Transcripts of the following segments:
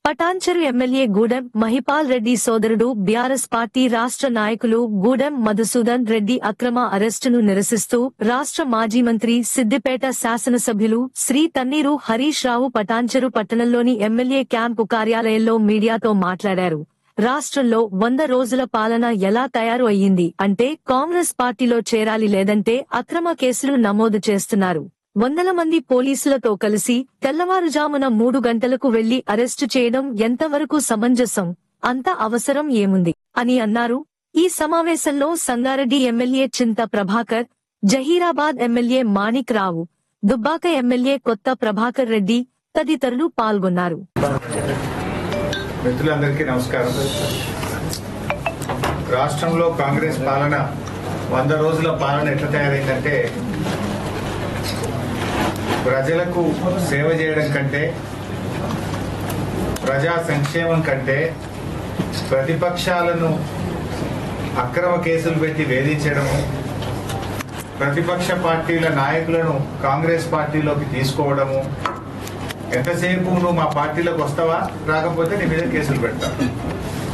Patancheru MLA Gudem Mahipal Reddy సోదరుడు BRS party రాష్ట్ర నాయకులు గూడెం మధుసూదన్ రెడ్డి అక్రమ అరెస్టును నిరసిస్తూ రాష్ట్ర మాజీ మంత్రి సిద్దిపేట శాసనసభ్యులు శ్రీ తన్నీరు హరీష్ రావు పటాన్చెరు పట్టణంలోని ఎమ్మెల్యే క్యాంపు కార్యాలయంలో మీడియాతో మాట్లాడారు. రాష్ట్రంలో 100 రోజుల పాలన ఎలా తయారు అయ్యింది అంటే కాంగ్రెస్ పార్టీలో చేరాలి లేదంటే అక్రమ కేసులు నమోదు చేస్తున్నారు. వందల మంది పోలీసులతో కలిసి తెల్లవారుజామున 3 గంటలకు వెళ్లి అరెస్టు చేయడం ఎంతవరకు సమంజసం, అంత అవసరం ఏముంది అని అన్నారు. ఈ సమావేశంలో సంగారెడ్డి ఎమ్మెల్యే చింత ప్రభాకర్, జహీరాబాద్ ఎమ్మెల్యే మాణిక్ రావు, దుబ్బాక ఎమ్మెల్యే కొత్త ప్రభాకర్ రెడ్డి తదితరులు పాల్గొన్నారు. మిత్రులందరికీ నమస్కారం. రాష్ట్రంలో కాంగ్రెస్ పాలన 100 రోజుల పాలన ఎట్లా తయారైందంటే ప్రజలకు సేవ చేయడం కంటే, ప్రజా సంక్షేమం కంటే ప్రతిపక్షాలను అక్రమ కేసులు పెట్టి వేధించడము, ప్రతిపక్ష పార్టీల నాయకులను కాంగ్రెస్ పార్టీలోకి తీసుకోవడము, ఎంతసేపు నువ్వు మా పార్టీలోకి వస్తావా, రాకపోతే నీ మీద కేసులు పెడతా,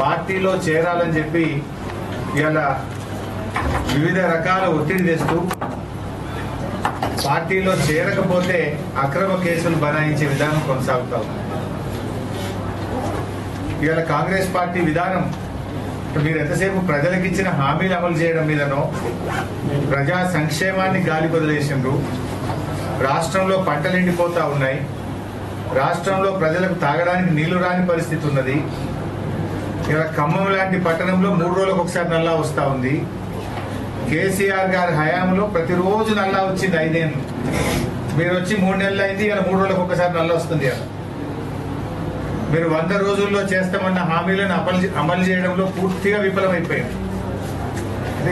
పార్టీలో చేరాలని చెప్పి ఇలా వివిధ రకాల ఒత్తిడి తెస్తూ పార్టీలో చేరకపోతే అక్రమ కేసులు బనాయించే విధానం కొనసాగుతా ఉంది. ఇవాళ కాంగ్రెస్ పార్టీ విధానం మీరు ఎంతసేపు ప్రజలకు ఇచ్చిన హామీలు అమలు చేయడం మీదనో, ప్రజా సంక్షేమాన్ని గాలి వదిలేసిండ్రు. రాష్ట్రంలో పంటలు ఎండిపోతా ఉన్నాయి, రాష్ట్రంలో ప్రజలకు తాగడానికి నీళ్లు రాని పరిస్థితి ఉన్నది. ఇలా ఖమ్మం లాంటి పట్టణంలో 3 రోజులకు ఒకసారి నల్లా వస్తా ఉంది. కేసీఆర్ గారి హయాంలో ప్రతిరోజు నల్లా వచ్చింది 5 ఏళ్ళు. మీరు వచ్చి 3 నెలలు అయింది, ఇలా 3 రోజులకు ఒకసారి నల్లా వస్తుంది. అలా మీరు 100 రోజుల్లో చేస్తామన్న హామీలను అమలు చేయడంలో పూర్తిగా విఫలమైపోయింది.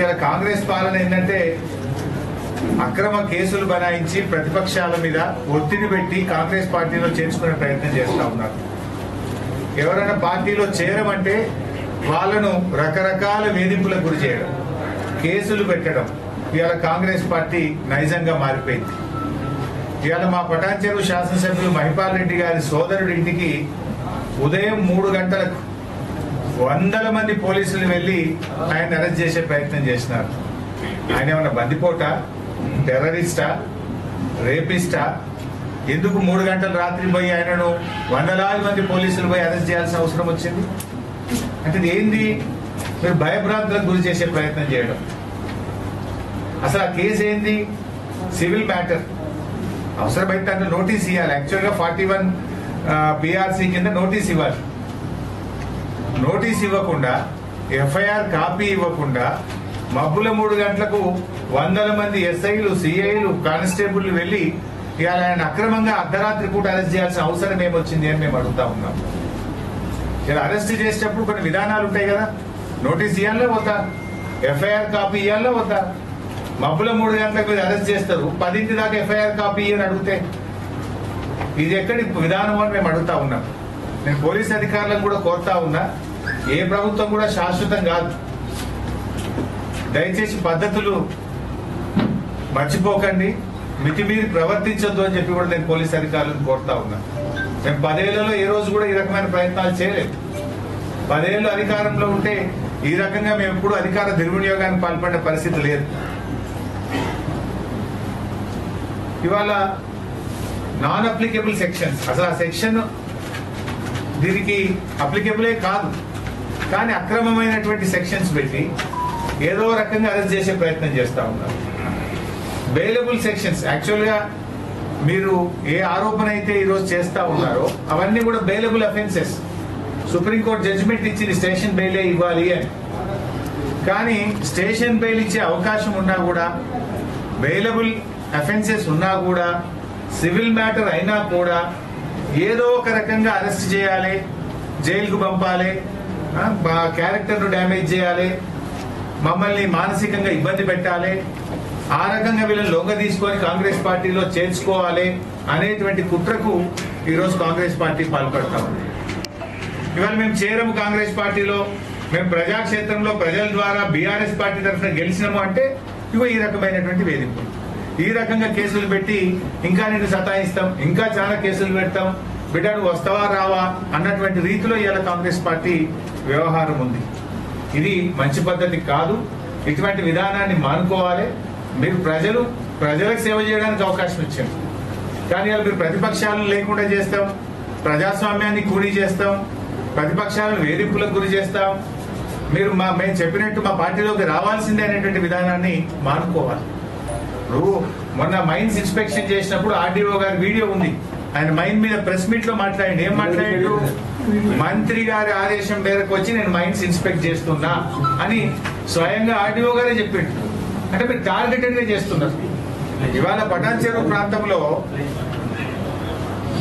ఇలా కాంగ్రెస్ పాలన ఏంటంటే అక్రమ కేసులు బనాయించి ప్రతిపక్షాల మీద ఒత్తిడి పెట్టి కాంగ్రెస్ పార్టీలో చేర్చుకునే ప్రయత్నం చేస్తా ఉన్నారు. ఎవరైనా పార్టీలో చేరమంటే వాళ్ళను రకరకాల వేధింపులకు గురి చేయడం, కేసులు పెట్టడం ఇవాళ కాంగ్రెస్ పార్టీ నైజంగా మారిపోయింది. ఇవాళ మా పటాన్చెరు శాసనసభ్యులు మహిపాల్ రెడ్డి గారి సోదరుడి ఇంటికి ఉదయం 3 గంటలకు వందల మంది పోలీసులు వెళ్లి ఆయన అరెస్ట్ చేసే ప్రయత్నం చేసినారు. ఆయన ఏమన్నా బందిపోటా, టెర్రరిస్టా, రేపిస్టా? ఎందుకు 3 గంటల రాత్రి పోయి ఆయనను వందలాది మంది పోలీసులు పోయి అరెస్ట్ చేయాల్సిన అవసరం వచ్చింది? అంటే ఏంది? మీరు భయభ్రాంతులకు గురి చేసే ప్రయత్నం చేయడం. అసలు ఆ కేసు ఏంది? Civil matter. అవసరమైతే అంటే నోటీస్ ఇవ్వాలి. యాక్చువల్గా 41 పిఆర్సీ కింద నోటీస్ ఇవ్వాలి. నోటీస్ ఇవ్వకుండా, ఎఫ్ఐఆర్ కాపీ ఇవ్వకుండా మబ్బుల 3 గంటలకు వందల మంది ఎస్ఐలు, సిఐలు, కానిస్టేబుల్ వెళ్లి ఇవాళ ఆయన అక్రమంగా అర్ధరాత్రి పూట అరెస్ట్ చేయాల్సిన అవసరం ఏమొచ్చింది అని మేము అడుగుతా ఉన్నాం. ఇలా అరెస్ట్ చేసేటప్పుడు కొన్ని విధానాలు ఉంటాయి కదా. నోటీస్ ఇవ్వాలా వద్దా? ఎఫ్ఐఆర్ కాపీ ఇవ్వాలా వద్దా? మబ్బుల 3 గంటలకు మీరు అరెస్ట్ చేస్తారు, 10 దాకా ఎఫ్ఐఆర్ కాపీ ఇవ్వని అడిగితే ఇది ఎక్కడి విధానం అని మేము అడుగుతా ఉన్నాం. నేను పోలీస్ అధికారులను కూడా కోరుతా ఉన్నా, ఏ ప్రభుత్వం కూడా శాశ్వతం కాదు. దయచేసి పద్ధతులు మర్చిపోకండి, మితిమీరి ప్రవర్తించొద్దు అని చెప్పి కూడా నేను పోలీస్ అధికారులను కోరుతా ఉన్నా. మేము 10 ఏళ్లలో ఏ రోజు కూడా ఈ రకమైన ప్రయత్నాలు చేయలేదు. 10 ఏళ్ళు అధికారంలో ఉంటే ఈ రకంగా మేము ఎప్పుడు అధికార దుర్వినియోగానికి పాల్పడిన పరిస్థితి లేదు. ఇవాళ నాన్ అప్లికేబుల్ సెక్షన్స్, అసలు ఆ సెక్షన్ దీనికి అప్లికేబులే కాదు, కానీ అక్రమమైనటువంటి సెక్షన్స్ పెట్టి ఏదో రకంగా అరెస్ట్ చేసే ప్రయత్నం చేస్తా ఉన్నారు. బెయిలబుల్ సెక్షన్స్, యాక్చువల్గా మీరు ఏ ఆరోపణ అయితే ఈరోజు చేస్తా ఉన్నారో అవన్నీ కూడా బెయిలబుల్ అఫెన్సెస్. సుప్రీంకోర్టు జడ్జిమెంట్ ఇచ్చింది స్టేషన్ బెయిలే ఇవ్వాలి అని. కానీ స్టేషన్ బెయిల్ ఇచ్చే అవకాశం ఉన్నా కూడా, బెయిలబుల్ అఫెన్సెస్ ఉన్నా కూడా, సివిల్ మ్యాటర్ అయినా కూడా ఏదో ఒక రకంగా అరెస్ట్ చేయాలి, జైలుకు పంపాలి, మా క్యారెక్టర్ను డ్యామేజ్ చేయాలి, మమ్మల్ని మానసికంగా ఇబ్బంది పెట్టాలి, ఆ రకంగా వీళ్ళని లొంగ తీసుకొని కాంగ్రెస్ పార్టీలో చేర్చుకోవాలి అనేటువంటి కుట్రకు ఈరోజు కాంగ్రెస్ పార్టీ పాల్పడతా ఉంది. ఇవాళ మేము చేరము కాంగ్రెస్ పార్టీలో, మేము ప్రజాక్షేత్రంలో ప్రజల ద్వారా బీఆర్ఎస్ పార్టీ తరఫున గెలిచినాము అంటే ఇగో ఈ రకమైనటువంటి వేధింపులు, ఈ రకంగా కేసులు పెట్టి ఇంకా నిన్ను సతాయిస్తాం, ఇంకా చాలా కేసులు పెడతాం, బిడ్డ నువ్వు వస్తావా రావా అన్నటువంటి రీతిలో ఇవాళ కాంగ్రెస్ పార్టీ వ్యవహారం ఉంది. ఇది మంచి పద్ధతి కాదు. ఇటువంటి విధానాన్ని మానుకోవాలి. మీరు ప్రజలకు సేవ చేయడానికి అవకాశం ఇచ్చారు, కానీ ఇవాళ మీరు ప్రతిపక్షాలను లేకుండా చేస్తాం, ప్రజాస్వామ్యాన్ని కూనీ చేస్తాం, ప్రతిపక్షాలను వేధింపులకు గురి చేస్తాం. మీరు మేము చెప్పినట్టు మా పార్టీలోకి రావాల్సిందే అనేటువంటి విధానాన్ని మానుకోవాలి. నువ్వు మొన్న మైన్స్ ఇన్స్పెక్షన్ చేసినప్పుడు ఆర్డీఓ గారి వీడియో ఉంది. ఆయన మైన్ మీద ప్రెస్ మీట్ లో మాట్లాడండి. ఏం మాట్లాడాడు? మంత్రి గారి ఆదేశం మేరకు వచ్చి నేను మైన్స్ ఇన్స్పెక్ట్ చేస్తున్నా అని స్వయంగా ఆర్డీఓ గారే చెప్పిండు. అంటే మీరు టార్గెటెడ్ గా చేస్తున్నారు. ఇవాళ పటాన్ చెరువు ప్రాంతంలో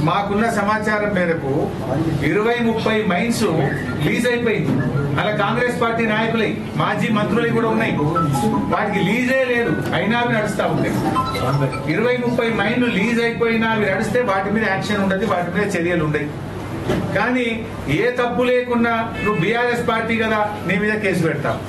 మాకున్న సమాచారం మేరకు 20-30 మైన్స్ లీజ్ అయిపోయింది. అలా కాంగ్రెస్ పార్టీ నాయకులై మాజీ మంత్రులు కూడా ఉన్నాయి. వాటికి లీజే లేదు, అయినా అవి నడుస్తా ఉంటాయి. 20-30 మైన్లు లీజ్ అయిపోయినా అవి నడిస్తే వాటి మీద యాక్షన్ ఉండదు, వాటి మీద చర్యలు ఉండవు. కానీ ఏ తప్పు లేకుండా నువ్వు బీఆర్ఎస్ పార్టీ కదా నీ మీద కేసు పెడతావు.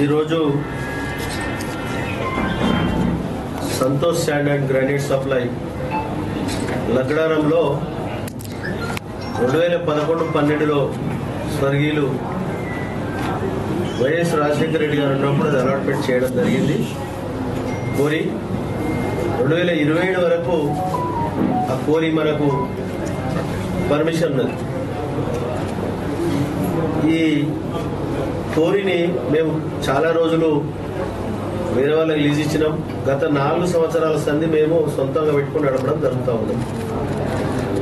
ఈరోజు Santosh sand and granite supply లగ్డారంలో 2011-12లో స్వర్గీయులు వైఎస్ రాజశేఖర రెడ్డి గారు ఉన్నప్పుడు అది అలాట్మెంట్ చేయడం జరిగింది. కోరి 2027 వరకు ఆ కోరి మనకు పర్మిషన్ ఉన్నది. ఈ కోరిని మేము చాలా రోజులు వేరే వాళ్ళకి లీజ్ ఇచ్చినాం. గత 4 సంవత్సరాల సంది మేము సొంతంగా పెట్టుకుని నడపడం జరుగుతూ ఉన్నాం.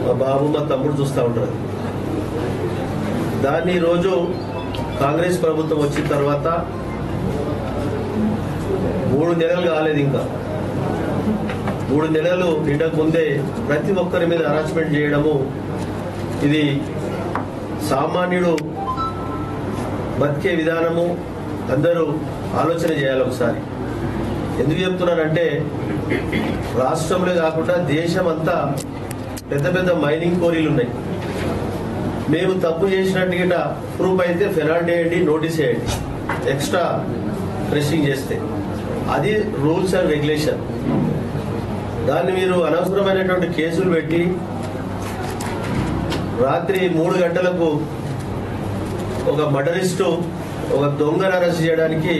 మా బాబు మా తమ్ముడు చూస్తూ ఉంటారు. దాన్ని ఈరోజు కాంగ్రెస్ ప్రభుత్వం వచ్చిన తర్వాత 3 నెలలు కాలేదు, ఇంకా 3 నెలలు నిండక ముందే ప్రతి ఒక్కరి మీద హరాస్మెంట్ చేయడము, ఇది సామాన్యుడు బతికే విధానము అందరూ ఆలోచన చేయాలి ఒకసారి. ఎందుకు చెప్తున్నానంటే రాష్ట్రంలో కాకుండా దేశం అంతా పెద్ద పెద్ద మైనింగ్ కోరీలు ఉన్నాయి. మేము తప్పు చేసినట్టుగా ప్రూఫ్ అయితే ఫెరాల్టీ వేయండి, నోటీస్ వేయండి, ఎక్స్ట్రా ప్రెస్సింగ్ చేస్తే అది రూల్స్ అండ్ రెగ్యులేషన్. దాన్ని మీరు అనవసరమైనటువంటి కేసులు పెట్టి రాత్రి 3 గంటలకు ఒక మర్డరిస్టు, ఒక దొంగను అరెస్ట్ చేయడానికి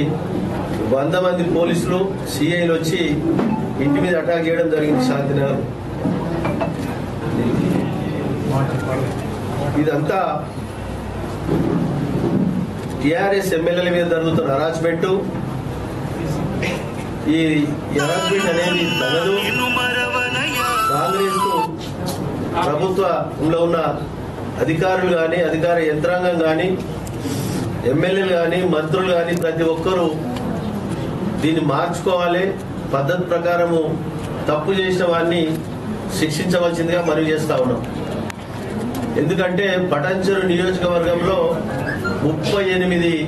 100 మంది పోలీసులు సిఐలు వచ్చి ఇంటి మీద అటాక్ చేయడం జరిగింది శాంతినగర్. ఇదంతా టిఆర్ఎస్ ఎమ్మెల్యేల మీద జరుగుతున్న హరాస్మెంట్. ఈ హరాస్మెంట్ అనేది తగదు. కాంగ్రెస్ ప్రభుత్వంలో ఉన్న అధికారులు కానీ, అధికార యంత్రాంగం కానీ, ఎమ్మెల్యేలు కానీ, మంత్రులు కానీ ప్రతి ఒక్కరూ దీన్ని మార్చుకోవాలి. పద్ధతి ప్రకారము తప్పు చేసిన వారిని శిక్షించవలసిందిగా మనవి చేస్తా ఉన్నాం. ఎందుకంటే పటాన్ చెరువు నియోజకవర్గంలో 38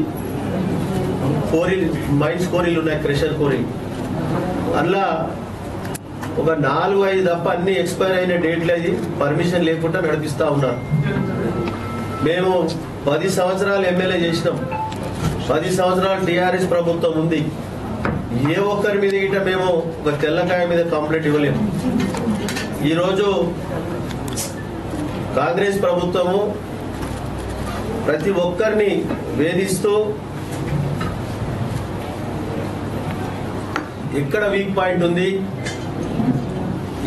మైన్స్ కోరీలు ఉన్నాయి, క్రెషర్ కోరీలు. అందులో ఒక 4-5 తప్ప అన్ని ఎక్స్పైర్ అయిన డేట్లు అది పర్మిషన్ లేకుండా నడిపిస్తా ఉన్నారు. మేము 10 సంవత్సరాలు ఎమ్మెల్యే చేసినాం, 10 సంవత్సరాలు టీఆర్ఎస్ ప్రభుత్వం ఉంది. ఏ ఒక్కరి మీద గిట్ట మేము ఒక తెల్లకాయ మీద కంప్లైంట్ ఇవ్వలేము. ఈరోజు కాంగ్రెస్ ప్రభుత్వము ప్రతి ఒక్కరిని వేధిస్తూ ఎక్కడ వీక్ పాయింట్ ఉంది,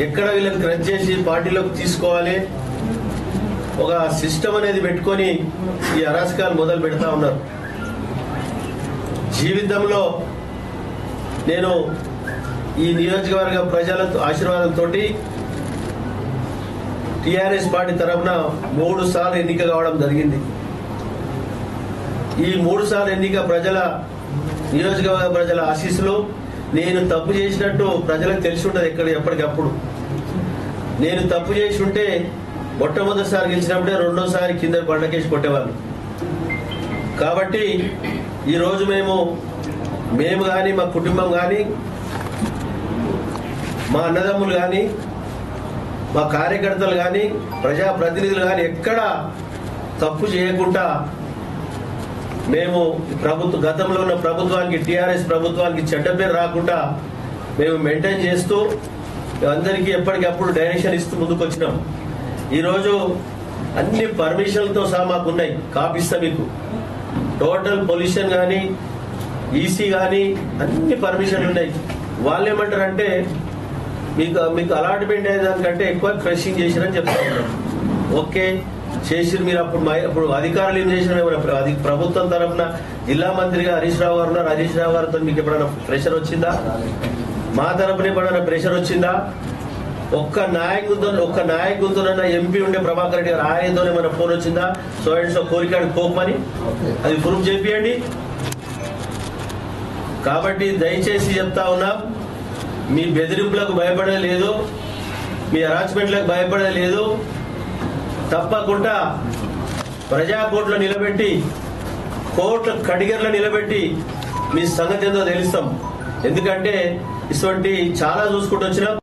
ఎక్కడ వీళ్ళని క్రష్ చేసి పార్టీలోకి తీసుకోవాలి, ఒక సిస్టమ్ అనేది పెట్టుకొని ఈ అరాచకాలు మొదలు పెడతా ఉన్నారు. జీవితంలో నేను ఈ నియోజకవర్గ ప్రజల ఆశీర్వాదంతో టిఆర్ఎస్ పార్టీ తరఫున 3 సార్లు ఎన్నిక కావడం జరిగింది. ఈ 3 సార్లు ఎన్నిక నియోజకవర్గ ప్రజల ఆశీస్సులు. నేను తప్పు చేసినట్టు ప్రజలకు తెలిసి ఉంటుంది ఎప్పటికప్పుడు. నేను తప్పు చేసి ఉంటే మొట్టమొదటిసారి గెలిచినప్పుడే రెండోసారి కింద బండకేసి కొట్టేవాళ్ళు. కాబట్టి ఈరోజు మేము కానీ, మా కుటుంబం కానీ, మా అన్నదమ్ములు కానీ, మా కార్యకర్తలు కానీ, ప్రజాప్రతినిధులు కానీ ఎక్కడ తప్పు చేయకుండా మేము గతంలో ఉన్న ప్రభుత్వానికి, టిఆర్ఎస్ ప్రభుత్వానికి చెడ్డ పేరు రాకుండా మేము మెయింటైన్ చేస్తూ అందరికీ ఎప్పటికప్పుడు డైరెక్షన్ ఇస్తూ ముందుకు వచ్చినాం. ఈరోజు అన్ని పర్మిషన్లతో సహా మాకున్నాయి, కాపిస్తా మీకు. టోటల్ పొల్యూషన్ కానీ, ఈసీ కానీ అన్ని పర్మిషన్లు ఉన్నాయి. వాళ్ళు ఏమంటారంటే మీకు అలాట్మెంట్ అయ్యే దానికంటే ఎక్కువ క్రషింగ్ చేసిరని చెప్తా ఉన్నారు. ఓకే, చేసిరు. మీరు అప్పుడు అధికారులు ఏం చేసినారు? ప్రభుత్వం తరఫున జిల్లా మంత్రిగా హరీష్ రావు గారు ఉన్నారు. హరీష్ రావు గారితో మీకు ఎప్పుడైనా ప్రెషర్ వచ్చిందా? మా తరఫున ఎప్పుడైనా ప్రెషర్ వచ్చిందా? ఒక్క నాయకులతో ఎంపీ ఉండే ప్రభాకర్ రెడ్డి గారు, ఆయనతోనే మన ఫోన్ వచ్చిందా? సో అండ్ సో కోరికాడు కోపమని అది ప్రూఫ్ చేపియండి. కాబట్టి దయచేసి చెప్తా ఉన్నా, మీ బెదిరింపులకు భయపడలేదు, మీ హరాస్మెంట్లకు భయపడలేదు. తప్పకుండా ప్రజాకోర్టులో నిలబెట్టి, కోర్టుల కడిగర్లో నిలబెట్టి మీ సంగతి ఏందో తెలుస్తాం. ఎందుకంటే ఇటువంటి చాలా చూసుకుంటూ వచ్చినాం.